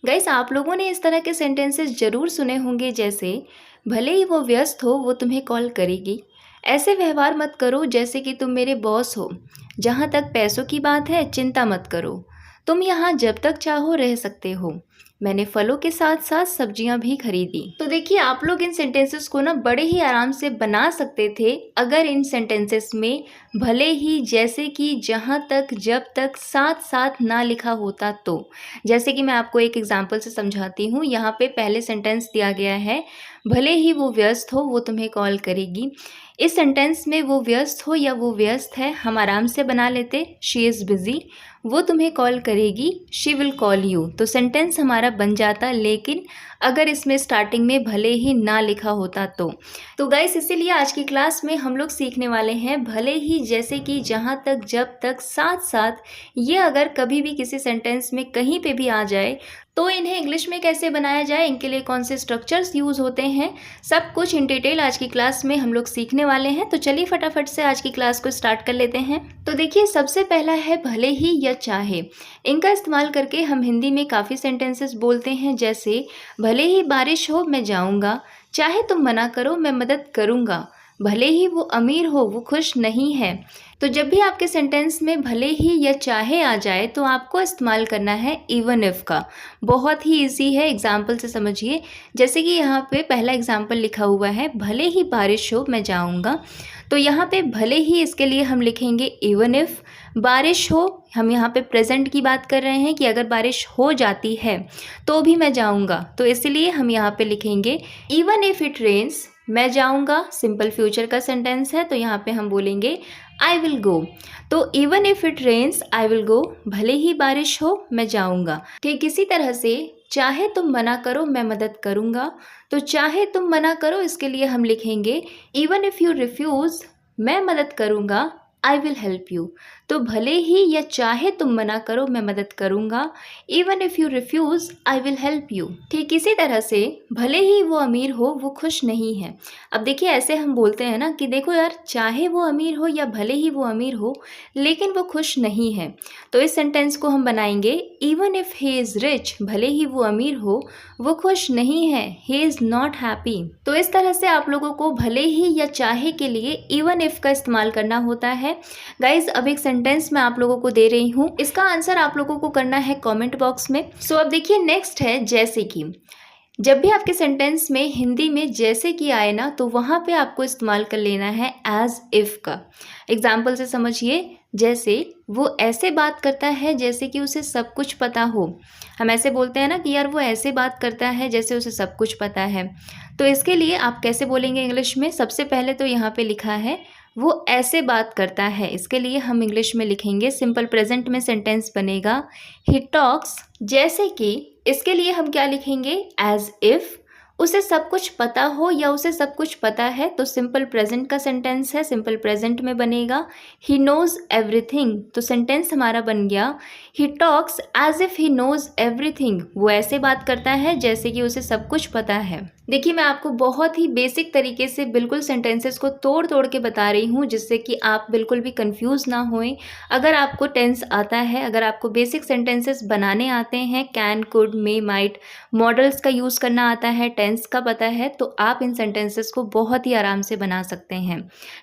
Guys, आप लोगों ने इस तरह के सेंटेंसेस ज़रूर सुने होंगे, जैसे भले ही वो व्यस्त हो वो तुम्हें कॉल करेगी। ऐसे व्यवहार मत करो जैसे कि तुम मेरे बॉस हो। जहाँ तक पैसों की बात है चिंता मत करो, तुम यहाँ जब तक चाहो रह सकते हो। मैंने फलों के साथ साथ सब्जियां भी खरीदी। तो देखिए, आप लोग इन सेंटेंसेस को ना बड़े ही आराम से बना सकते थे अगर इन सेंटेंसेस में भले ही, जैसे कि, जहाँ तक, जब तक साथ साथ ना लिखा होता तो। जैसे कि मैं आपको एक एग्जांपल से समझाती हूँ। यहाँ पे पहले सेंटेंस दिया गया है, भले ही वो व्यस्त हो वो तुम्हें कॉल करेगी। इस सेंटेंस में वो व्यस्त हो या वो व्यस्त है हम आराम से बना लेते, शी इज़ बिज़ी। वो तुम्हें कॉल करेगी, शी विल कॉल यू। तो सेंटेंस हमारा बन जाता, लेकिन अगर इसमें स्टार्टिंग में भले ही ना लिखा होता तो गाइस, इसीलिए आज की क्लास में हम लोग सीखने वाले हैं भले ही, जैसे कि, जहाँ तक, जब तक, साथ साथ। ये अगर कभी भी किसी सेंटेंस में कहीं पे भी आ जाए तो इन्हें इंग्लिश में कैसे बनाया जाए, इनके लिए कौन से स्ट्रक्चर्स यूज़ होते हैं, सब कुछ इन डिटेल आज की क्लास में हम लोग सीखने वाले हैं। तो चलिए फटाफट से आज की क्लास को स्टार्ट कर लेते हैं। तो देखिए, सबसे पहला है भले ही या चाहे। इनका इस्तेमाल करके हम हिंदी में काफ़ी सेंटेंसेस बोलते हैं, जैसे भले ही बारिश हो मैं जाऊँगा, चाहे तुम मना करो मैं मदद करूँगा, भले ही वो अमीर हो वो खुश नहीं है। तो जब भी आपके सेंटेंस में भले ही या चाहे आ जाए तो आपको इस्तेमाल करना है इवन इफ का। बहुत ही इजी है, एग्जाम्पल से समझिए। जैसे कि यहाँ पे पहला एग्जाम्पल लिखा हुआ है, भले ही बारिश हो मैं जाऊँगा। तो यहाँ पे भले ही, इसके लिए हम लिखेंगे इवन इफ। बारिश हो, हम यहाँ पे प्रेजेंट की बात कर रहे हैं कि अगर बारिश हो जाती है तो भी मैं जाऊँगा, तो इसलिए हम यहाँ पे लिखेंगे इवन इफ इट रेन्स। मैं जाऊँगा सिंपल फ्यूचर का सेंटेंस है, तो यहाँ पे हम बोलेंगे आई विल गो। तो even if it rains I will go, भले ही बारिश हो मैं जाऊँगा। ठीक इसी तरह से चाहे तुम मना करो मैं मदद करूँगा। तो चाहे तुम मना करो, इसके लिए हम लिखेंगे इवन इफ यू रिफ्यूज़, मैं मदद करूँगा, आई विल हेल्प यू। तो भले ही या चाहे तुम मना करो मैं मदद करूँगा, even if you refuse I will help you. ठीक इसी तरह से भले ही वो अमीर हो वो खुश नहीं है। अब देखिए, ऐसे हम बोलते हैं ना कि देखो यार, चाहे वो अमीर हो या भले ही वो अमीर हो लेकिन वो खुश नहीं है। तो इस सेंटेंस को हम बनाएंगे even if he is rich, भले ही वो अमीर हो वो खुश नहीं है, ही इज़ नॉट हैप्पी। तो इस तरह से आप लोगों को भले ही या चाहे के लिए इवन इफ़ का इस्तेमाल करना होता है। गाइज, अब एक सेंटेंस मैं आप लोगों को दे रही हूँ, इसका आंसर आप लोगों को करना है कमेंट बॉक्स में। सो अब देखिए, नेक्स्ट है जैसे कि। जब भी आपके सेंटेंस में हिंदी में जैसे कि आए ना, तो वहाँ पे आपको इस्तेमाल कर लेना है एज इफ़ का। एग्जाम्पल से समझिए, जैसे वो ऐसे बात करता है जैसे कि उसे सब कुछ पता हो। हम ऐसे बोलते हैं ना कि यार वो ऐसे बात करता है जैसे उसे सब कुछ पता है। तो इसके लिए आप कैसे बोलेंगे इंग्लिश में? सबसे पहले तो यहाँ पे लिखा है वो ऐसे बात करता है, इसके लिए हम इंग्लिश में लिखेंगे, सिंपल प्रेजेंट में सेंटेंस बनेगा ही टॉक्स जैसे कि। इसके लिए हम क्या लिखेंगे? As if. उसे सब कुछ पता हो या उसे सब कुछ पता है, तो सिंपल प्रेजेंट का सेंटेंस है, सिंपल प्रेजेंट में बनेगा ही नोज एवरीथिंग। तो सेंटेंस हमारा बन गया he talks as if he knows everything. वो ऐसे बात करता है जैसे कि उसे सब कुछ पता है। देखिए, मैं आपको बहुत ही बेसिक तरीके से बिल्कुल सेंटेंसेस को तोड़ तोड़ के बता रही हूँ, जिससे कि आप बिल्कुल भी कंफ्यूज ना होएं। अगर आपको टेंस आता है, अगर आपको बेसिक सेंटेंसेस बनाने आते हैं, can, could, may, might, models का यूज़ करना आता है, टेंस का पता है, तो आप इन सेंटेंसेस को बहुत ही आराम से बना सकते हैं।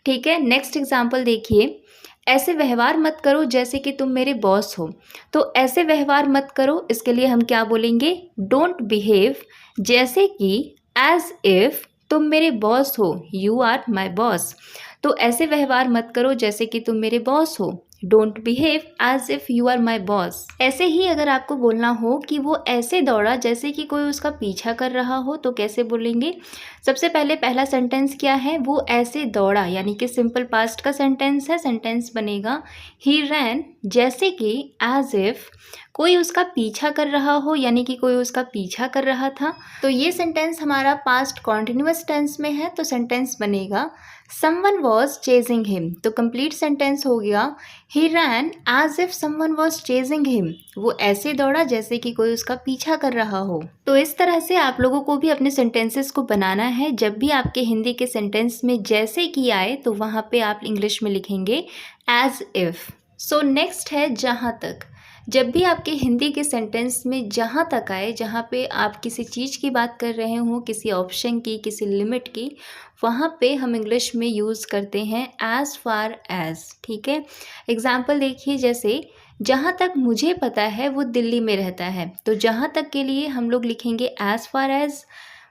ठीक है, नेक्स्ट एग्जाम्पल देखिए, ऐसे व्यवहार मत करो जैसे कि तुम मेरे बॉस हो। तो ऐसे व्यवहार मत करो, इसके लिए हम क्या बोलेंगे? डोंट बिहेव जैसे कि एज इफ तुम मेरे बॉस हो, यू आर माई बॉस। तो ऐसे व्यवहार मत करो जैसे कि तुम मेरे बॉस हो, don't behave as if you are my boss. ऐसे ही अगर आपको बोलना हो कि वो ऐसे दौड़ा जैसे कि कोई उसका पीछा कर रहा हो, तो कैसे बोलेंगे? सबसे पहले पहला सेंटेंस क्या है? वो ऐसे दौड़ा, यानी कि सिंपल पास्ट का सेंटेंस है, सेंटेंस बनेगा ही रैन जैसे कि एज इफ कोई उसका पीछा कर रहा हो, यानी कि कोई उसका पीछा कर रहा था। तो ये सेंटेंस हमारा पास्ट कॉन्टिन्यूअस टेंस में है, तो सेंटेंस बनेगा समवन वॉज चेजिंग हिम। तो कंप्लीट सेंटेंस हो गया he ran as if someone was chasing him. वो ऐसे दौड़ा जैसे कि कोई उसका पीछा कर रहा हो। तो इस तरह से आप लोगों को भी अपने सेंटेंसेस को बनाना है। जब भी आपके हिंदी के सेंटेंस में जैसे कि आए, तो वहाँ पे आप इंग्लिश में लिखेंगे एज इफ। सो नेक्स्ट है जहाँ तक। जब भी आपके हिंदी के सेंटेंस में जहाँ तक आए, जहाँ पे आप किसी चीज़ की बात कर रहे हो, किसी ऑप्शन की, किसी लिमिट की, वहाँ पे हम इंग्लिश में यूज़ करते हैं एज़ फार एज़। ठीक है, एग्जाम्पल देखिए, जैसे जहाँ तक मुझे पता है वो दिल्ली में रहता है, तो जहाँ तक के लिए हम लोग लिखेंगे एज़ फार एज़।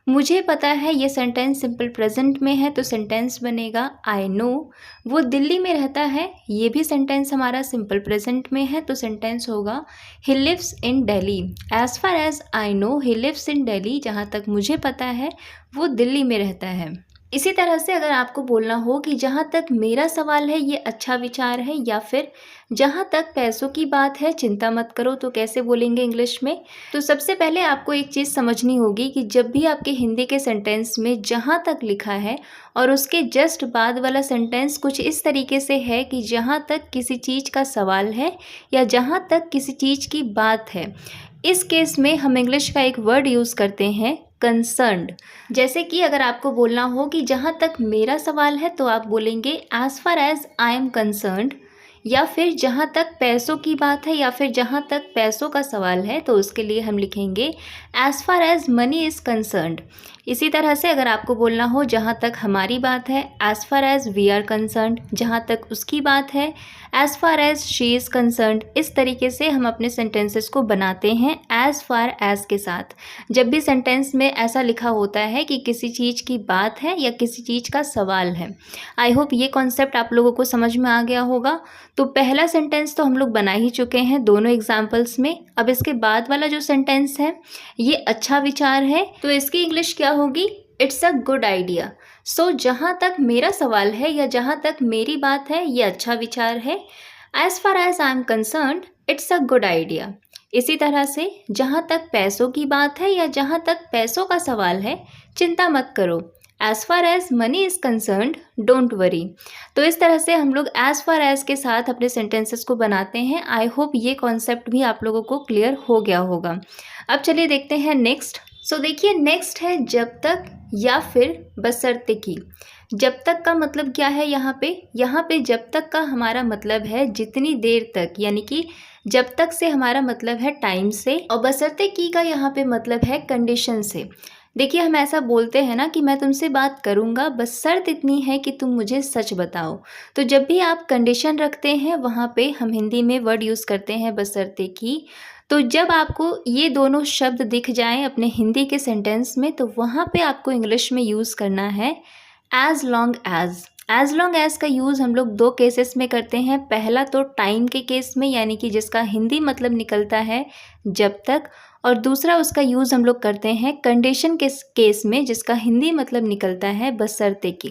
मुझे पता है ये सेंटेंस सिंपल प्रेजेंट में है, तो सेंटेंस बनेगा आई नो। वो दिल्ली में रहता है, ये भी सेंटेंस हमारा सिंपल प्रेजेंट में है, तो सेंटेंस होगा he lives in Delhi. As far as I know he lives in Delhi, जहाँ तक मुझे पता है वो दिल्ली में रहता है। इसी तरह से अगर आपको बोलना हो कि जहाँ तक मेरा सवाल है ये अच्छा विचार है, या फिर जहाँ तक पैसों की बात है चिंता मत करो, तो कैसे बोलेंगे इंग्लिश में? तो सबसे पहले आपको एक चीज़ समझनी होगी कि जब भी आपके हिंदी के सेंटेंस में जहाँ तक लिखा है और उसके जस्ट बाद वाला सेंटेंस कुछ इस तरीके से है कि जहाँ तक किसी चीज़ का सवाल है या जहाँ तक किसी चीज़ की बात है, इस केस में हम इंग्लिश का एक वर्ड यूज़ करते हैं कंसर्न्ड। जैसे कि अगर आपको बोलना हो कि जहाँ तक मेरा सवाल है, तो आप बोलेंगे as far as I am concerned, या फिर जहाँ तक पैसों की बात है या फिर जहाँ तक पैसों का सवाल है, तो उसके लिए हम लिखेंगे as far as money is concerned. इसी तरह से अगर आपको बोलना हो जहाँ तक हमारी बात है, as far as we are concerned, जहाँ तक उसकी बात है as far as she is concerned. इस तरीके से हम अपने सेंटेंसेस को बनाते हैं एज फार एज के साथ। जब भी सेंटेंस में ऐसा लिखा होता है कि किसी चीज़ की बात है या किसी चीज़ का सवाल है। आई होप ये कॉन्सेप्ट आप लोगों को समझ में आ गया होगा। तो पहला सेंटेंस तो हम लोग बना ही चुके हैं दोनों एग्जाम्पल्स में। अब इसके बाद वाला जो सेंटेंस है ये अच्छा विचार है, तो इसकी इंग्लिश क्या होगी? It's a good idea. So जहाँ तक मेरा सवाल है या जहाँ तक मेरी बात है ये अच्छा विचार है। As far as I am concerned it's a good idea. इसी तरह से जहाँ तक पैसों की बात है या जहाँ तक पैसों का सवाल है चिंता मत करो। As far as money is concerned don't worry. तो इस तरह से हम लोग एज फार एज के साथ अपने सेंटेंसेस को बनाते हैं। आई होप ये कॉन्सेप्ट भी आप लोगों को क्लियर हो गया होगा। अब चलिए देखते हैं नेक्स्ट। सो देखिए, नेक्स्ट है जब तक या फिर बशर्ते की। जब तक का मतलब क्या है यहाँ पे जब तक का हमारा मतलब है जितनी देर तक, यानी कि जब तक से हमारा मतलब है टाइम से, और बशर्ते की का यहाँ पे मतलब है कंडीशन से। देखिए, हम ऐसा बोलते हैं ना कि मैं तुमसे बात करूँगा, बस शर्त इतनी है कि तुम मुझे सच बताओ। तो जब भी आप कंडीशन रखते हैं वहाँ पे हम हिंदी में वर्ड यूज़ करते हैं बशर्ते की। तो जब आपको ये दोनों शब्द दिख जाएं अपने हिंदी के सेंटेंस में, तो वहाँ पे आपको इंग्लिश में यूज़ करना है as long as. As long as का यूज़ हम लोग दो केसेस में करते हैं। पहला तो टाइम के केस में, यानी कि जिसका हिंदी मतलब निकलता है जब तक, और दूसरा उसका यूज़ हम लोग करते हैं कंडीशन के केस में, जिसका हिंदी मतलब निकलता है बशर्ते की।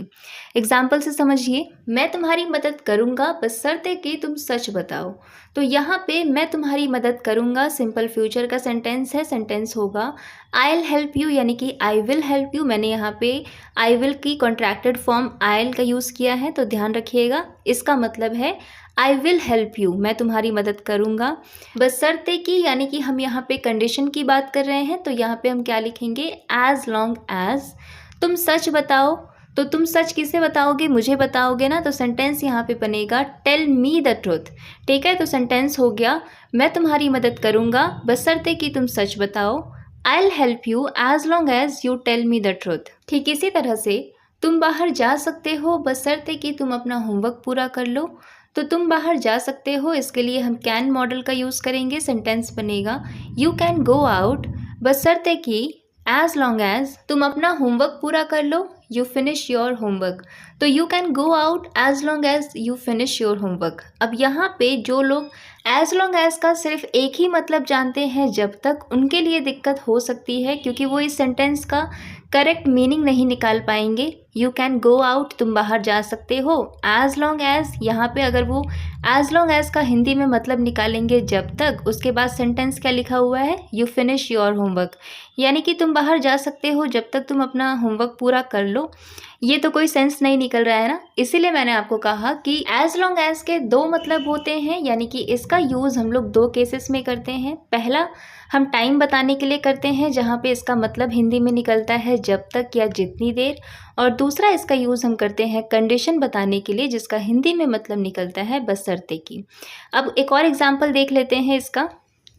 एग्जाम्पल से समझिए, मैं तुम्हारी मदद करूँगा बशर्ते कि तुम सच बताओ। तो यहाँ पे मैं तुम्हारी मदद करूँगा सिंपल फ्यूचर का सेंटेंस है। सेंटेंस होगा आई विल हेल्प यू, यानी कि आई विल हेल्प यू। मैंने यहाँ पे आई विल की कॉन्ट्रैक्टेड फॉर्म आई का यूज़ किया है, तो ध्यान रखिएगा। इसका मतलब है आई विल हेल्प यू, मैं तुम्हारी मदद करूँगा बशर्ते कि, यानी कि हम यहाँ पे कंडीशन की बात कर रहे हैं। तो यहाँ पे हम क्या लिखेंगे? एज लॉन्ग एज तुम सच बताओ। तो तुम सच किसे बताओगे? मुझे बताओगे ना। तो सेंटेंस यहाँ पे बनेगा टेल मी द ट्रुथ। ठीक है, तो सेंटेंस हो गया मैं तुम्हारी मदद करूँगा बशर्ते कि तुम सच बताओ। I will help you as long as you tell me the truth. ठीक इसी तरह से तुम बाहर जा सकते हो बशर्ते कि तुम अपना होमवर्क पूरा कर लो। तो तुम बाहर जा सकते हो, इसके लिए हम कैन मॉडल का यूज़ करेंगे। सेंटेंस बनेगा यू कैन गो आउट बशर्ते कि एज लॉन्ग एज तुम अपना होमवर्क पूरा कर लो, यू फिनिश योर होमवर्क। तो you can go out as long as you finish your homework. अब यहाँ पे जो लोग एज लॉन्ग एज का सिर्फ एक ही मतलब जानते हैं जब तक, उनके लिए दिक्कत हो सकती है, क्योंकि वो इस सेंटेंस का करेक्ट मीनिंग नहीं निकाल पाएंगे। यू कैन गो आउट तुम बाहर जा सकते हो, एज लॉन्ग एज यहाँ पे अगर वो एज लॉन्ग एज का हिंदी में मतलब निकालेंगे जब तक, उसके बाद सेंटेंस क्या लिखा हुआ है? यू फिनिश योर होमवर्क, यानी कि तुम बाहर जा सकते हो जब तक तुम अपना होमवर्क पूरा कर लो। ये तो कोई सेंस नहीं निकल रहा है ना, इसीलिए मैंने आपको कहा कि एज लॉन्ग एज के दो मतलब होते हैं, यानी कि इसका यूज़ हम लोग दो केसेस में करते हैं। पहला, हम टाइम बताने के लिए करते हैं, जहाँ पे इसका मतलब हिंदी में निकलता है जब तक या जितनी देर। और दूसरा इसका यूज़ हम करते हैं कंडीशन बताने के लिए, जिसका हिंदी में मतलब निकलता है बशर्ते की। अब एक और एग्जाम्पल देख लेते हैं इसका,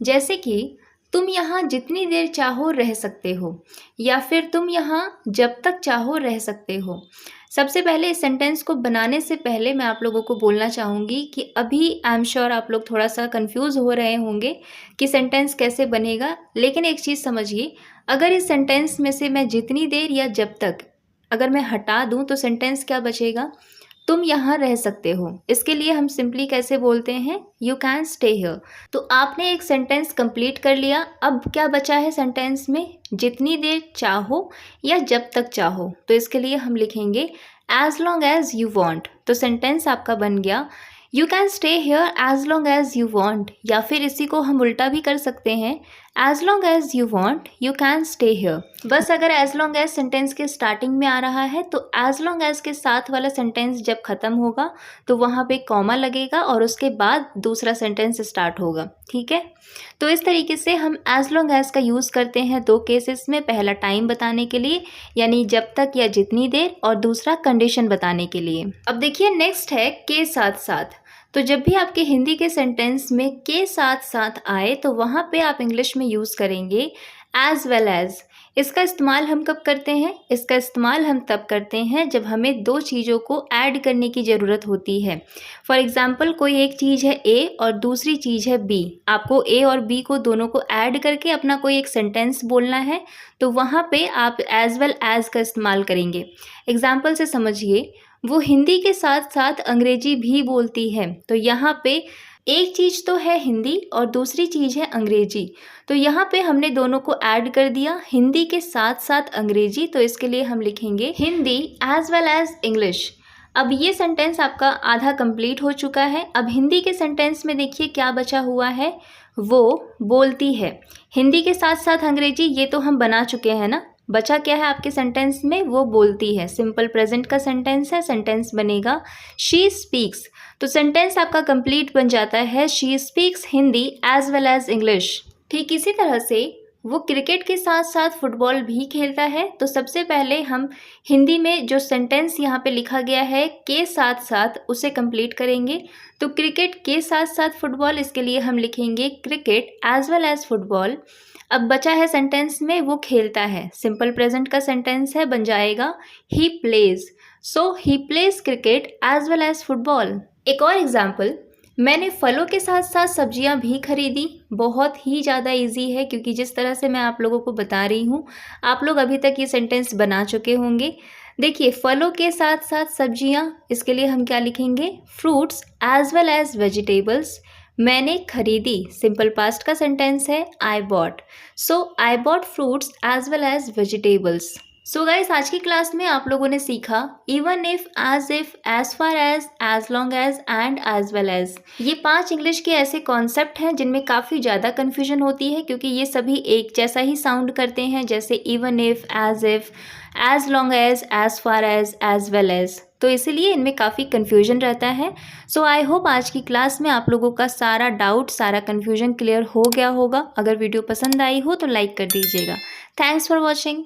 जैसे कि तुम यहाँ जितनी देर चाहो रह सकते हो, या फिर तुम यहाँ जब तक चाहो रह सकते हो। सबसे पहले इस सेंटेंस को बनाने से पहले मैं आप लोगों को बोलना चाहूँगी कि अभी आई एम श्योर आप लोग थोड़ा सा कंफ्यूज हो रहे होंगे कि सेंटेंस कैसे बनेगा। लेकिन एक चीज़ समझिए, अगर इस सेंटेंस में से मैं जितनी देर या जब तक अगर मैं हटा दूँ तो सेंटेंस क्या बचेगा, तुम यहाँ रह सकते हो। इसके लिए हम सिंपली कैसे बोलते हैं, यू कैन स्टे हियर। तो आपने एक सेंटेंस कंप्लीट कर लिया। अब क्या बचा है सेंटेंस में, जितनी देर चाहो या जब तक चाहो। तो इसके लिए हम लिखेंगे as long as you want. तो सेंटेंस आपका बन गया you can stay here as long as you want. या फिर इसी को हम उल्टा भी कर सकते हैं, as long as you want you can stay here. बस अगर एज लॉन्ग एज सेंटेंस के स्टार्टिंग में आ रहा है तो एज लॉन्ग एज के साथ वाला सेंटेंस जब खत्म होगा तो वहाँ पे कॉमा लगेगा और उसके बाद दूसरा सेंटेंस स्टार्ट होगा। ठीक है, तो इस तरीके से हम एज लॉन्ग एज का यूज़ करते हैं दो केसेस में। पहला टाइम बताने के लिए यानी जब तक या जितनी देर, और दूसरा कंडीशन बताने के लिए। अब देखिए नेक्स्ट है के साथ साथ। तो जब भी आपके हिंदी के सेंटेंस में के साथ साथ आए तो वहाँ पे आप इंग्लिश में यूज़ करेंगे एज वेल एज। इसका इस्तेमाल हम कब करते हैं, इसका इस्तेमाल हम तब करते हैं जब हमें दो चीज़ों को ऐड करने की ज़रूरत होती है। फॉर एग्ज़ाम्पल कोई एक चीज़ है ए और दूसरी चीज़ है बी, आपको ए और बी को दोनों को ऐड करके अपना कोई एक सेंटेंस बोलना है, तो वहाँ पे आप एज वेल एज का इस्तेमाल करेंगे। एग्ज़ाम्पल से समझिए, वो हिंदी के साथ साथ अंग्रेजी भी बोलती है। तो यहाँ पे एक चीज़ तो है हिंदी और दूसरी चीज़ है अंग्रेजी। तो यहाँ पे हमने दोनों को ऐड कर दिया, हिंदी के साथ साथ अंग्रेजी। तो इसके लिए हम लिखेंगे Hindi as well as English. अब ये सेंटेंस आपका आधा कंप्लीट हो चुका है। अब हिंदी के सेंटेंस में देखिए क्या बचा हुआ है, वो बोलती है। हिंदी के साथ साथ अंग्रेजी ये तो हम बना चुके हैं ना, बचा क्या है आपके सेंटेंस में, वो बोलती है। सिंपल प्रेजेंट का सेंटेंस है, सेंटेंस बनेगा शी स्पीक्स। तो सेंटेंस आपका कंप्लीट बन जाता है she speaks Hindi as well as English. ठीक इसी तरह से वो क्रिकेट के साथ साथ फुटबॉल भी खेलता है। तो सबसे पहले हम हिंदी में जो सेंटेंस यहाँ पे लिखा गया है के साथ साथ, उसे कंप्लीट करेंगे। तो क्रिकेट के साथ साथ फुटबॉल, इसके लिए हम लिखेंगे cricket as well as football. अब बचा है सेंटेंस में वो खेलता है, सिंपल प्रेजेंट का सेंटेंस है, बन जाएगा he plays. So he plays cricket as well as football. एक और एग्जाम्पल, मैंने फलों के साथ साथ सब्जियां भी खरीदी। बहुत ही ज़्यादा इजी है क्योंकि जिस तरह से मैं आप लोगों को बता रही हूँ आप लोग अभी तक ये सेंटेंस बना चुके होंगे। देखिए फलों के साथ साथ सब्जियां, इसके लिए हम क्या लिखेंगे, fruits as well as vegetables. मैंने खरीदी, सिंपल पास्ट का सेंटेंस है I bought. So I bought fruits as well as vegetables. So guys आज की क्लास में आप लोगों ने सीखा even if, as far as long as and as well as. ये 5 इंग्लिश के ऐसे कॉन्सेप्ट हैं जिनमें काफ़ी ज़्यादा कन्फ्यूजन होती है क्योंकि ये सभी एक जैसा ही साउंड करते हैं, जैसे even if, as long as far as well as. तो इसीलिए इनमें काफ़ी कन्फ्यूजन रहता है। सो आई होप आज की क्लास में आप लोगों का सारा डाउट, सारा कन्फ्यूजन क्लियर हो गया होगा। अगर वीडियो पसंद आई हो तो लाइक कर दीजिएगा। Thanks for watching.